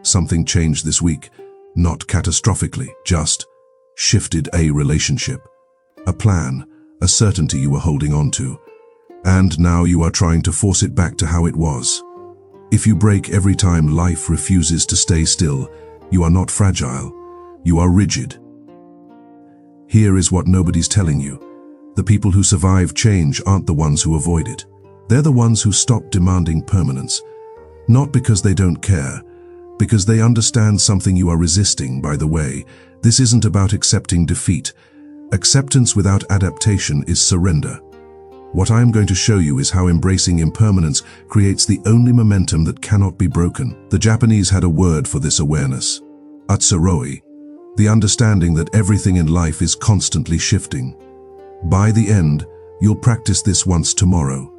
something changed this week, not catastrophically, just shifted a relationship, a plan, a certainty you were holding on to, and now you are trying to force it back to how it was. If you break every time life refuses to stay still, you are not fragile, you are rigid. Here is what nobody's telling you. The people who survive change aren't the ones who avoid it. They're the ones who stop demanding permanence. Not because they don't care, because they understand something you are resisting. By the way, this isn't about accepting defeat. Acceptance without adaptation is surrender. What I am going to show you is how embracing impermanence creates the only momentum that cannot be broken. The Japanese had a word for this awareness: Utsuroi, the understanding that everything in life is constantly shifting. By the end, you'll practice this once tomorrow.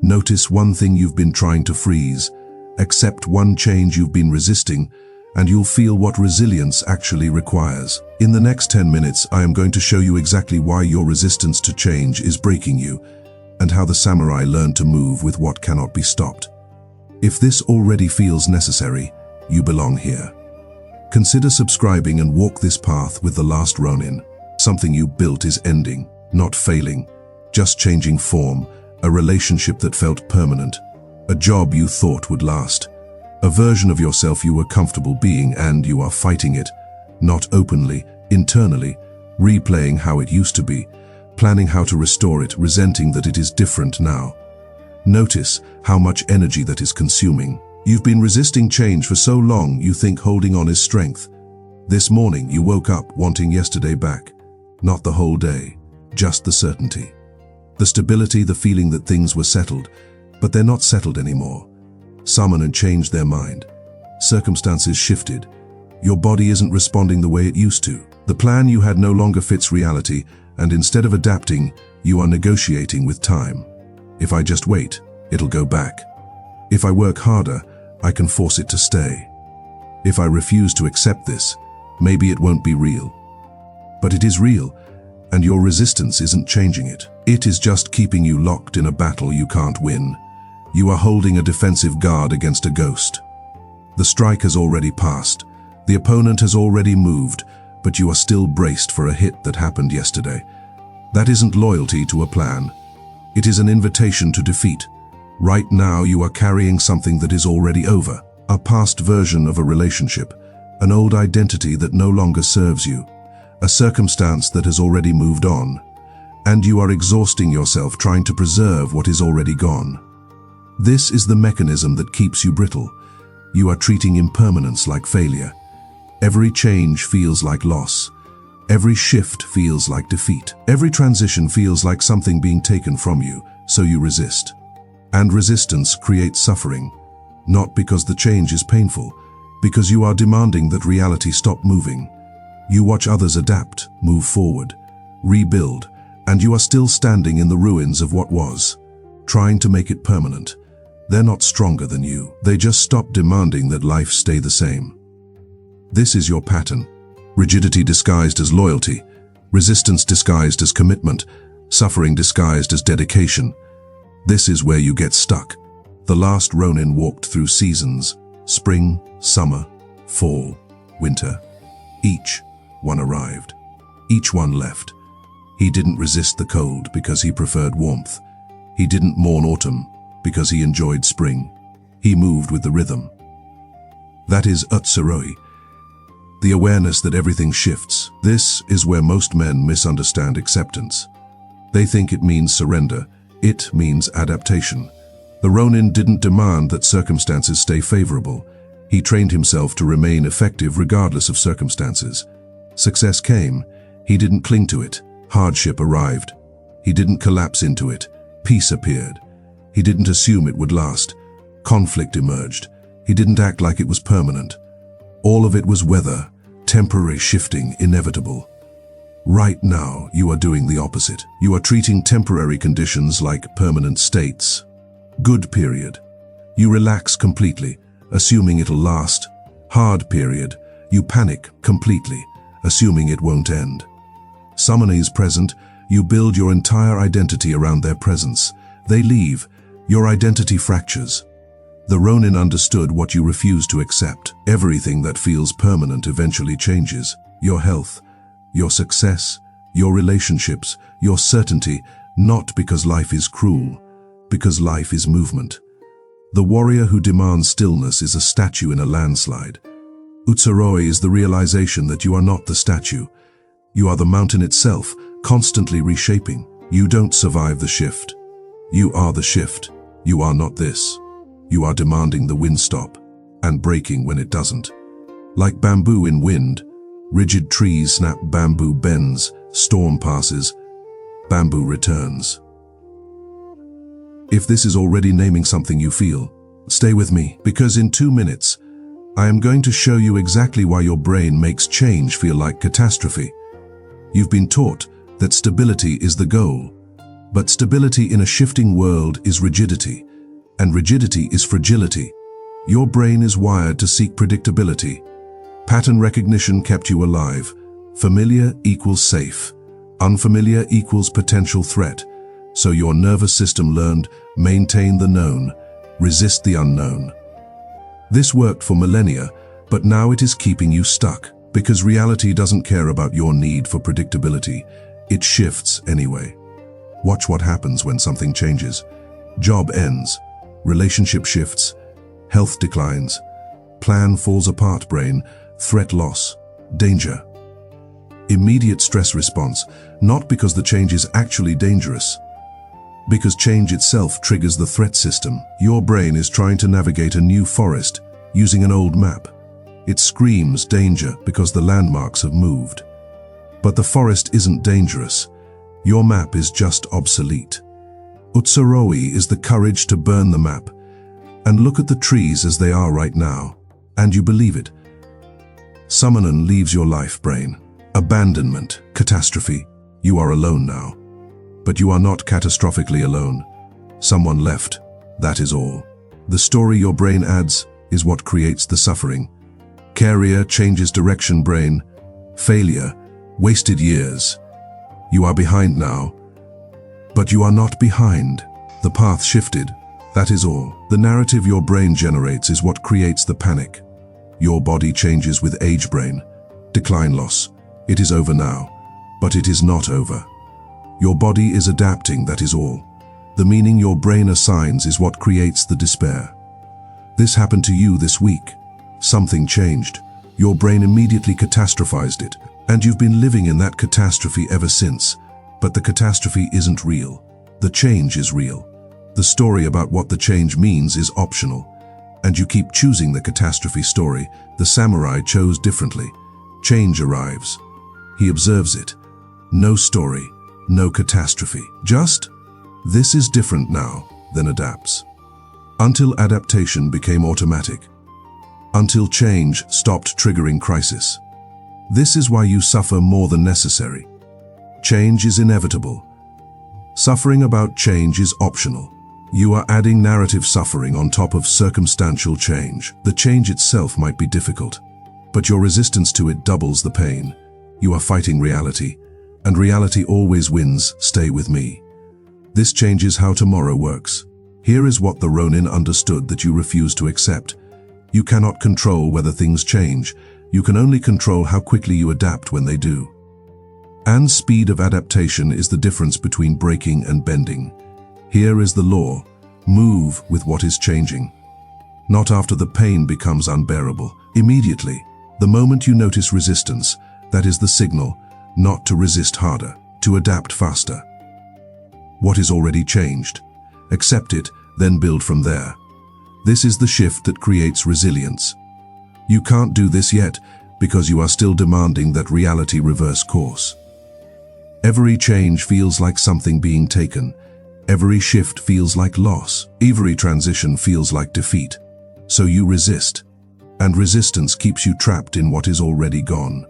Notice one thing you've been trying to freeze, accept one change you've been resisting, and you'll feel what resilience actually requires. In the next 10 minutes, I am going to show you exactly why your resistance to change is breaking you, and how the samurai learned to move with what cannot be stopped. If this already feels necessary, you belong here. Consider subscribing and walk this path with the Last Ronin. Something you built is ending, not failing, just changing form, a relationship that felt permanent, a job you thought would last, a version of yourself you were comfortable being, and you are fighting it, not openly, internally, replaying how it used to be, planning how to restore it, resenting that it is different now. Notice how much energy that is consuming. You've been resisting change for so long you think holding on is strength. This morning you woke up wanting yesterday back. Not the whole day, just the certainty. The stability, the feeling that things were settled, but they're not settled anymore. Someone had changed their mind. Circumstances shifted. Your body isn't responding the way it used to. The plan you had no longer fits reality, and instead of adapting, you are negotiating with time. If I just wait, it'll go back. If I work harder, I can force it to stay. If I refuse to accept this, maybe it won't be real. But it is real, and your resistance isn't changing it. It is just keeping you locked in a battle you can't win. You are holding a defensive guard against a ghost. The strike has already passed. The opponent has already moved, but you are still braced for a hit that happened yesterday. That isn't loyalty to a plan. It is an invitation to defeat. Right now you are carrying something that is already over, a past version of a relationship, an old identity that no longer serves you, a circumstance that has already moved on, and you are exhausting yourself trying to preserve what is already gone. This is the mechanism that keeps you brittle. You are treating impermanence like failure. Every change feels like loss. Every shift feels like defeat. Every transition feels like something being taken from you, so you resist. And resistance creates suffering, not because the change is painful, because you are demanding that reality stop moving. You watch others adapt, move forward, rebuild, and you are still standing in the ruins of what was, trying to make it permanent. They're not stronger than you. They just stop demanding that life stay the same. This is your pattern. Rigidity disguised as loyalty, resistance disguised as commitment, suffering disguised as dedication. This is where you get stuck. The Last Ronin walked through seasons: spring, summer, fall, winter. Each one arrived. Each one left. He didn't resist the cold because he preferred warmth. He didn't mourn autumn because he enjoyed spring. He moved with the rhythm. That is Utsuroi, the awareness that everything shifts. This is where most men misunderstand acceptance. They think it means surrender. It means adaptation. The Ronin didn't demand that circumstances stay favorable. He trained himself to remain effective regardless of circumstances. Success came. He didn't cling to it. Hardship arrived. He didn't collapse into it. Peace appeared. He didn't assume it would last. Conflict emerged. He didn't act like it was permanent. All of it was weather, temporary, shifting, inevitable. Right now, you are doing the opposite. You are treating temporary conditions like permanent states. Good period. You relax completely, assuming it'll last. Hard period. You panic completely, assuming it won't end. Someone is present. You build your entire identity around their presence. They leave. Your identity fractures. The Ronin understood what you refuse to accept. Everything that feels permanent eventually changes. Your health, your success, your relationships, your certainty, not because life is cruel, because life is movement. The warrior who demands stillness is a statue in a landslide. Utsuroi is the realization that you are not the statue. You are the mountain itself, constantly reshaping. You don't survive the shift. You are the shift. You are not this. You are demanding the wind stop and breaking when it doesn't. Like bamboo in wind, rigid trees snap, bamboo bends, storm passes, bamboo returns. If this is already naming something you feel, stay with me, because in 2 minutes, I am going to show you exactly why your brain makes change feel like catastrophe. You've been taught that stability is the goal, but stability in a shifting world is rigidity, and rigidity is fragility. Your brain is wired to seek predictability. Pattern recognition kept you alive. Familiar equals safe. Unfamiliar equals potential threat. So your nervous system learned, maintain the known, resist the unknown. This worked for millennia, but now it is keeping you stuck, because reality doesn't care about your need for predictability. It shifts anyway. Watch what happens when something changes. Job ends, relationship shifts, health declines, plan falls apart, brain, threat loss, danger. Immediate stress response, not because the change is actually dangerous, because change itself triggers the threat system. Your brain is trying to navigate a new forest using an old map. It screams danger because the landmarks have moved. But the forest isn't dangerous. Your map is just obsolete. Utsuroi is the courage to burn the map and look at the trees as they are right now, and you believe it. Summonon leaves your life, brain. Abandonment, catastrophe. You are alone now. But you are not catastrophically alone. Someone left, that is all. The story your brain adds is what creates the suffering. Carrier changes direction, brain. Failure, wasted years. You are behind now. But you are not behind. The path shifted, that is all. The narrative your brain generates is what creates the panic. Your body changes with age, brain. Decline loss. It is over now, but it is not over. Your body is adapting, that is all. The meaning your brain assigns is what creates the despair. This happened to you this week. Something changed. Your brain immediately catastrophized it, and you've been living in that catastrophe ever since. But the catastrophe isn't real. The change is real. The story about what the change means is optional. And you keep choosing the catastrophe story. The samurai chose differently. Change arrives. He observes it. No story, no catastrophe. Just, this is different now, then adapts. Until adaptation became automatic. Until change stopped triggering crisis. This is why you suffer more than necessary. Change is inevitable. Suffering about change is optional. You are adding narrative suffering on top of circumstantial change. The change itself might be difficult, but your resistance to it doubles the pain. You are fighting reality, and reality always wins. Stay with me. This changes how tomorrow works. Here is what the Ronin understood that you refuse to accept. You cannot control whether things change. You can only control how quickly you adapt when they do. And speed of adaptation is the difference between breaking and bending. Here is the law. Move with what is changing. Not after the pain becomes unbearable. Immediately, the moment you notice resistance, that is the signal, not to resist harder, to adapt faster. What is already changed? Accept it, then build from there. This is the shift that creates resilience. You can't do this yet because you are still demanding that reality reverse course. Every change feels like something being taken. Every shift feels like loss. Every transition feels like defeat. So you resist. And resistance keeps you trapped in what is already gone.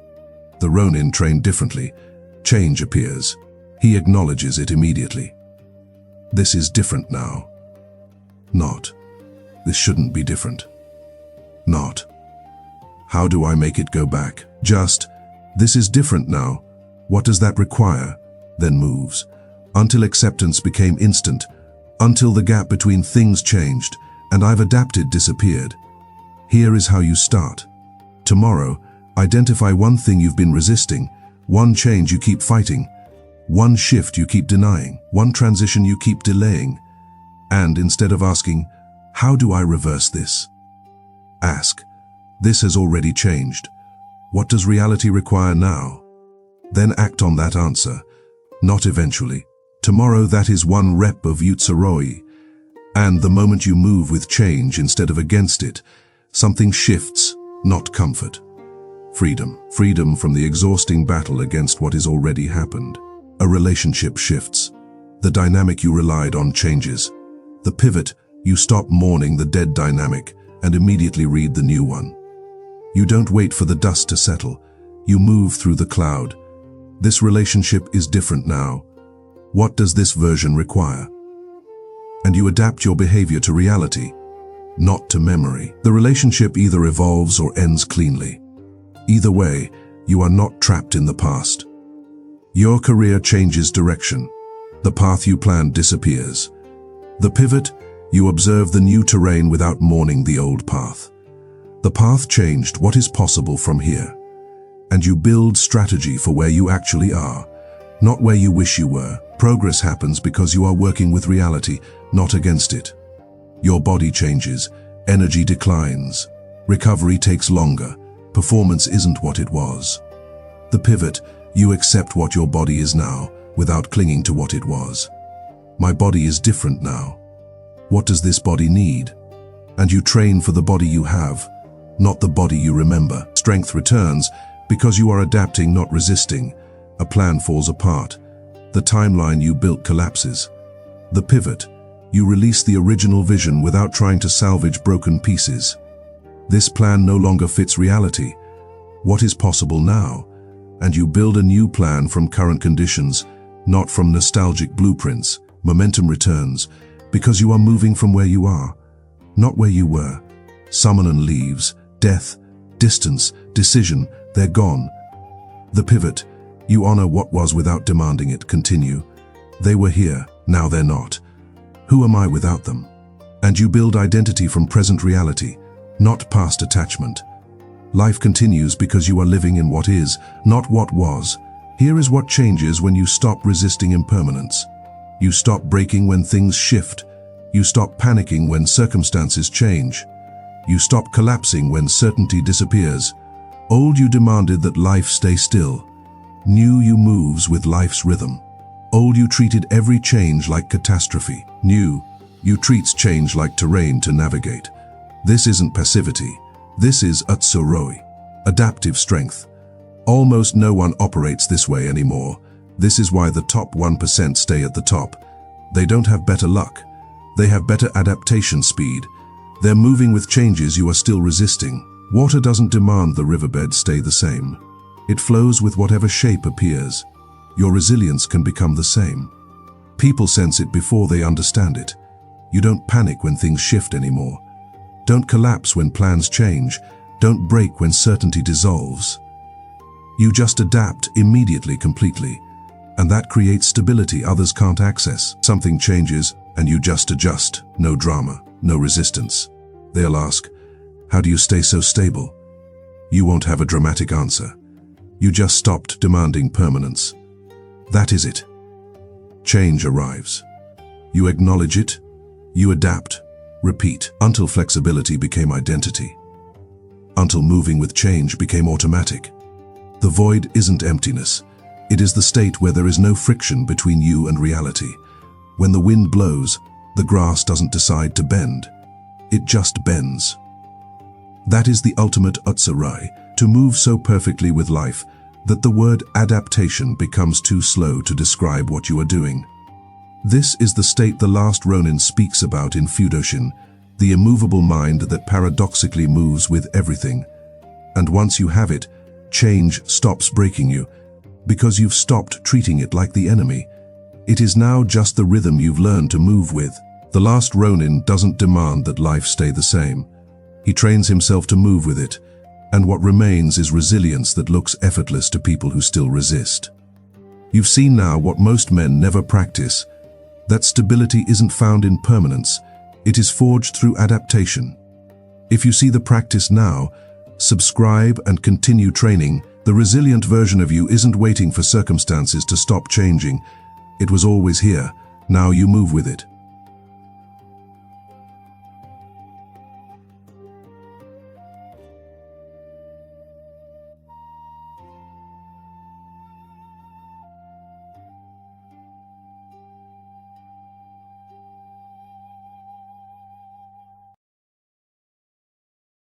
The Ronin trained differently. Change appears. He acknowledges it immediately. This is different now. Not. This shouldn't be different. Not. How do I make it go back? Just, this is different now. What does that require? Then moves. Until acceptance became instant. Until the gap between things changed. and I've adapted disappeared. Here is how you start. Tomorrow, identify one thing you've been resisting, one change you keep fighting, one shift you keep denying, one transition you keep delaying. And instead of asking, how do I reverse this? Ask, this has already changed. What does reality require now? Then act on that answer, not eventually. Tomorrow, that is one rep of Utsuroi. And the moment you move with change instead of against it, something shifts, not comfort. Freedom. Freedom from the exhausting battle against what has already happened. A relationship shifts. The dynamic you relied on changes. The pivot, you stop mourning the dead dynamic and immediately read the new one. You don't wait for the dust to settle. You move through the cloud. This relationship is different now. What does this version require? And you adapt your behavior to reality, not to memory. The relationship either evolves or ends cleanly. Either way, you are not trapped in the past. Your career changes direction. The path you planned disappears. The pivot, you observe the new terrain without mourning the old path. The path changed. What is possible from here? And you build strategy for where you actually are, not where you wish you were. Progress happens because you are working with reality, not against it. Your body changes, energy declines, recovery takes longer, performance isn't what it was. The pivot, you accept what your body is now, without clinging to what it was. My body is different now. What does this body need? And you train for the body you have, not the body you remember. Strength returns because you are adapting, not resisting. A plan falls apart. The timeline you built collapses. The pivot, you release the original vision without trying to salvage broken pieces. This plan no longer fits reality. What is possible now? And you build a new plan from current conditions, not from nostalgic blueprints. Momentum returns because you are moving from where you are, not where you were. Summonon leaves, death, distance, decision, they're gone. The pivot, you honor what was without demanding it continue. They were here, now they're not. Who am I without them? And you build identity from present reality, not past attachment. Life continues because you are living in what is, not what was. Here is what changes when you stop resisting impermanence. You stop breaking when things shift. You stop panicking when circumstances change. You stop collapsing when certainty disappears. Old, you demanded that life stay still. New, you moves with life's rhythm. Old, you treated every change like catastrophe. New, you treats change like terrain to navigate. This isn't passivity. This is Utsuroi, adaptive strength. Almost no one operates this way anymore. This is why the top 1% stay at the top. They don't have better luck. They have better adaptation speed. They're moving with changes you are still resisting. Water doesn't demand the riverbed stay the same. It flows with whatever shape appears. Your resilience can become the same. People sense it before they understand it. You don't panic when things shift anymore. Don't collapse when plans change. Don't break when certainty dissolves. You just adapt immediately, completely. And that creates stability others can't access. Something changes and you just adjust. No drama, no resistance. They'll ask, how do you stay so stable? You won't have a dramatic answer. You just stopped demanding permanence. That is it. Change arrives. You acknowledge it, you adapt, repeat, until flexibility became identity. Until moving with change became automatic. The void isn't emptiness. It is the state where there is no friction between you and reality. When the wind blows, the grass doesn't decide to bend. It just bends. That is the ultimate Utsuroi, to move so perfectly with life that the word adaptation becomes too slow to describe what you are doing. This is the state the Last Ronin speaks about in Fudoshin, the immovable mind that paradoxically moves with everything. And once you have it, change stops breaking you, because you've stopped treating it like the enemy. It is now just the rhythm you've learned to move with. The Last Ronin doesn't demand that life stay the same. He trains himself to move with it, and what remains is resilience that looks effortless to people who still resist. You've seen now what most men never practice, that stability isn't found in permanence, It is forged through adaptation. If you see the practice now, subscribe and continue training, the resilient version of you isn't waiting for circumstances to stop changing. It was always here. Now you move with it.